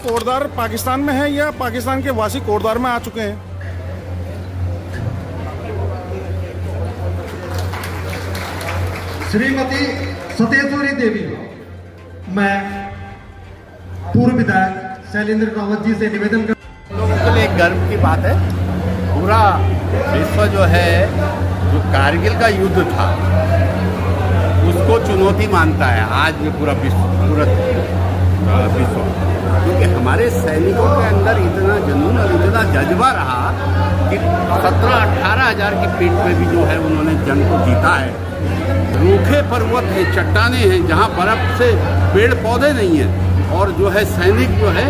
कोटद्वार पाकिस्तान में है या पाकिस्तान के वासी कोटद्वार में आ चुके हैं? श्रीमती सतेश्वरी देवी, मैं पूर्व विधायक शैलेंद्र रावत जी से निवेदन कर लोगों के लिए गर्व की बात है। पूरा विश्व जो है, जो कारगिल का युद्ध था उसको चुनौती मानता है आज में पूरा विश्व, क्योंकि हमारे सैनिकों के अंदर इतना जुनून और इतना जज्बा रहा कि 17-18 हज़ार की पीठ में भी जो है उन्होंने जंग को जीता है। रूखे पर्वत हैं, चट्टाने हैं जहाँ बर्फ से पेड़ पौधे नहीं हैं, और जो है सैनिक जो है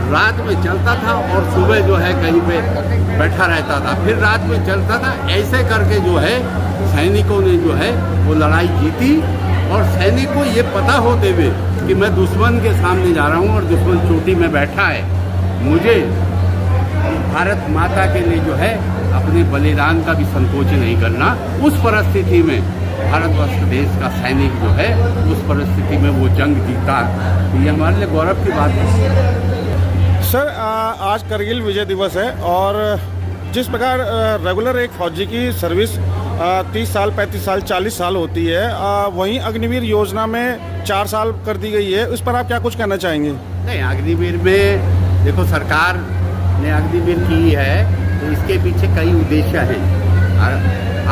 रात में चलता था और सुबह जो है कहीं पे बैठा रहता था, फिर रात में चलता था। ऐसे करके जो है सैनिकों ने जो है वो लड़ाई जीती, और सैनिक को ये पता होते हुए कि मैं दुश्मन के सामने जा रहा हूँ और दुश्मन चोटी में बैठा है, मुझे भारत माता के लिए जो है अपने बलिदान का भी संकोच नहीं करना। उस परिस्थिति में भारतवर्ष देश का सैनिक जो है उस परिस्थिति में वो जंग जीता, ये हमारे लिए गौरव की बात है। सर, आज करगिल विजय दिवस है और जिस प्रकार रेगुलर एक फौजी की सर्विस 30 साल, 35 साल, 40 साल होती है, वहीं अग्निवीर योजना में 4 साल कर दी गई है, उस पर आप क्या कुछ कहना चाहेंगे? नहीं, अग्निवीर में देखो सरकार ने अग्निवीर की है तो इसके पीछे कई उद्देश्य हैं।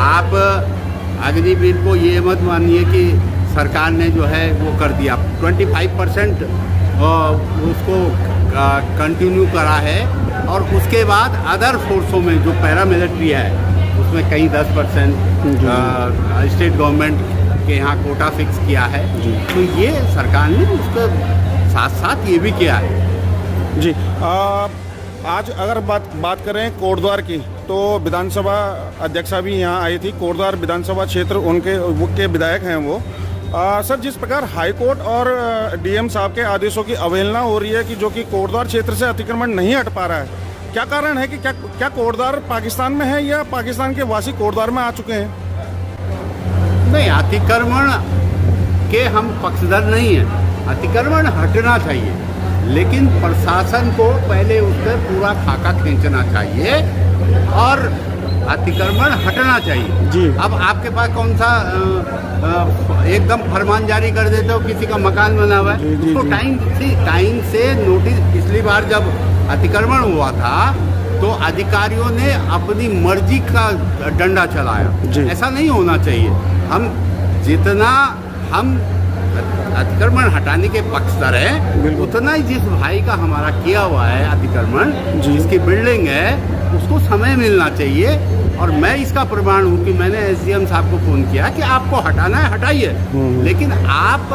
आप अग्निवीर को ये मत मानिए कि सरकार ने जो है वो कर दिया, 25% उसको कंटिन्यू करा है, और उसके बाद अदर फोर्सों में जो पैरामिलिट्री है उसमें कई 10% स्टेट गवर्नमेंट के यहाँ कोटा फिक्स किया है। तो ये सरकार ने उसके साथ साथ ये भी किया है जी। आज अगर बात करें कोटद्वार की, तो विधानसभा अध्यक्षा भी यहाँ आई थी। कोटद्वार विधानसभा क्षेत्र उनके विधायक हैं वो। सर, जिस प्रकार हाईकोर्ट और डीएम साहब के आदेशों की अवहेलना हो रही है कि जो कि कोटद्वार क्षेत्र से अतिक्रमण नहीं हट पा रहा है, क्या कारण है कि क्या कोटद्वार पाकिस्तान में है या पाकिस्तान के वासी कोटद्वार में आ चुके हैं? नहीं, अतिक्रमण के हम पक्षधर नहीं हैं। अतिक्रमण हटना चाहिए, लेकिन प्रशासन को पहले उस पर पूरा खाका खींचना चाहिए और अतिक्रमण हटना चाहिए जी। अब आपके पास कौन सा एकदम फरमान जारी कर देते हो, किसी का मकान बना हुआ है उसको टाइम से नोटिस। पिछली बार जब अतिक्रमण हुआ था तो अधिकारियों ने अपनी मर्जी का डंडा चलाया, ऐसा नहीं होना चाहिए। जितना हम अतिक्रमण हटाने के पक्षधर हैं, उतना ही जिस भाई का हमारा किया हुआ है अतिक्रमण, जिसकी बिल्डिंग है, उसको समय मिलना चाहिए। और मैं इसका प्रमाण हूँ कि मैंने एसडीएम साहब को फ़ोन किया कि आपको हटाना है हटाइए, लेकिन आप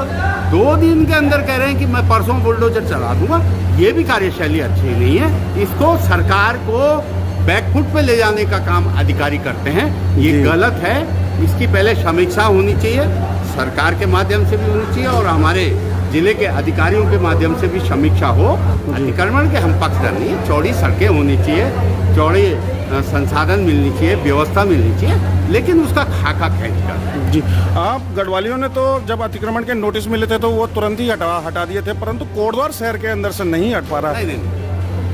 2 दिन के अंदर कह रहे हैं कि मैं परसों बुलडोजर चला दूंगा। ये भी कार्यशैली अच्छी नहीं है। इसको सरकार को बैकफुट पे ले जाने का काम अधिकारी करते हैं, ये गलत है। इसकी पहले समीक्षा होनी चाहिए, सरकार के माध्यम से भी होनी चाहिए और हमारे जिले के अधिकारियों के माध्यम से भी समीक्षा हो। अतिक्रमण के हम पक्षधर नहीं, चौड़ी सड़कें होनी चाहिए, चौड़ी संसाधन मिलनी चाहिए, व्यवस्था मिलनी चाहिए, लेकिन उसका खाका खींच कर जी। आप गढ़वालियों ने तो जब अतिक्रमण के नोटिस मिले थे तो वो तुरंत ही हटा दिए थे, परंतु कोटद्वार शहर के अंदर से नहीं हट पा रहा। नहीं,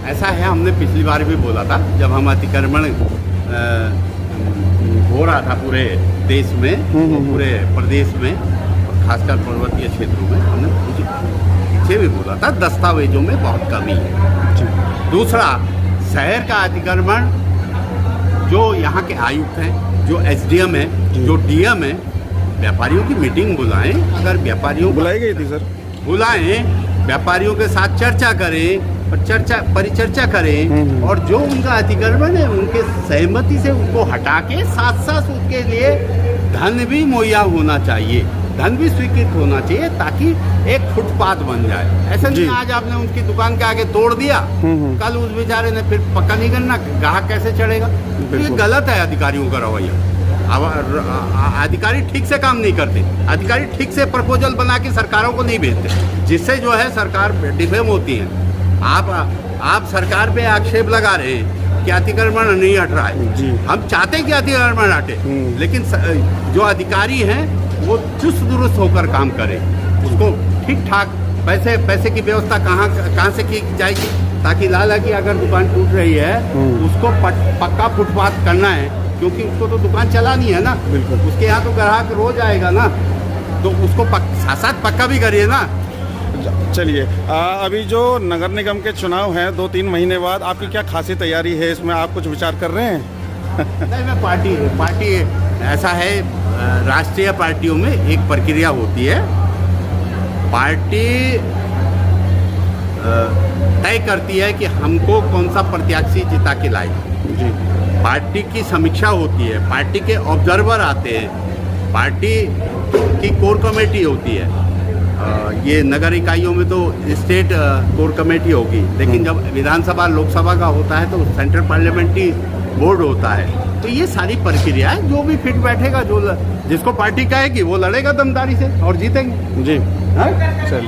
ऐसा है। हमने पिछली बार भी बोला था जब हम अतिक्रमण हो रहा था पूरे देश में, पूरे प्रदेश में, खासकर पर्वतीय क्षेत्रों में, हमने पीछे भी बोला था दस्तावेजों में बहुत कमी है। दूसरा, शहर का अतिक्रमण जो यहाँ के आयुक्त हैं, जो एसडीएम है, जो डीएम है, व्यापारियों की मीटिंग बुलाएं। अगर व्यापारियों बुलाई गई थी सर, बुलाएं, व्यापारियों के साथ चर्चा करें और परिचर्चा करें, और जो उनका अतिक्रमण है उनके सहमति से उनको हटा के साथ साथ उसके लिए धन भी मुहैया होना चाहिए, धन भी स्वीकृत होना चाहिए, ताकि एक फुटपाथ बन जाए। ऐसा नहीं आज आपने उनकी दुकान के आगे तोड़ दिया, कल उस बेचारे ने फिर पक्का नहीं करना, ग्राहक कैसे चढ़ेगा? तो ये गलत है अधिकारियों का रवैया। अधिकारी ठीक से काम नहीं करते, अधिकारी ठीक से प्रपोजल बना के सरकारों को नहीं भेजते, जिससे जो है सरकार डिफेम होती है। आप सरकार पे आक्षेप लगा रहे हैं कि अतिक्रमण नहीं हट रहा है जी। हम चाहते हैं कि अतिक्रमण हटे, लेकिन जो अधिकारी हैं वो चुस्त दुरुस्त होकर काम करें, उसको ठीक ठाक पैसे की व्यवस्था कहाँ से की जाएगी, ताकि लाला की अगर दुकान टूट रही है उसको पक्का फुटपाथ करना है, क्योंकि उसको तो दुकान चलानी है ना, बिल्कुल। उसके यहाँ तो ग्राहक रोज आएगा ना, तो उसको साथ साथ पक्का भी करिए ना। चलिए, अभी जो नगर निगम के चुनाव हैं 2-3 महीने बाद, आपकी क्या खासी तैयारी है इसमें, आप कुछ विचार कर रहे हैं? नहीं, मैं पार्टी ऐसा है, राष्ट्रीय पार्टियों में एक प्रक्रिया होती है, पार्टी तय करती है कि हमको कौन सा प्रत्याशी जिता के लाए जी। पार्टी की समीक्षा होती है, पार्टी के ऑब्जर्वर आते हैं, पार्टी की कोर कमेटी होती है। ये नगर इकाइयों में तो स्टेट कोर कमेटी होगी, लेकिन जब विधानसभा लोकसभा का होता है तो सेंट्रल पार्लियामेंट्री बोर्ड होता है। तो ये सारी प्रक्रिया है, जो भी फिट बैठेगा, जो जिसको पार्टी कहेगी वो लड़ेगा दमदारी से और जीतेंगे जी। हाँ? चलिए।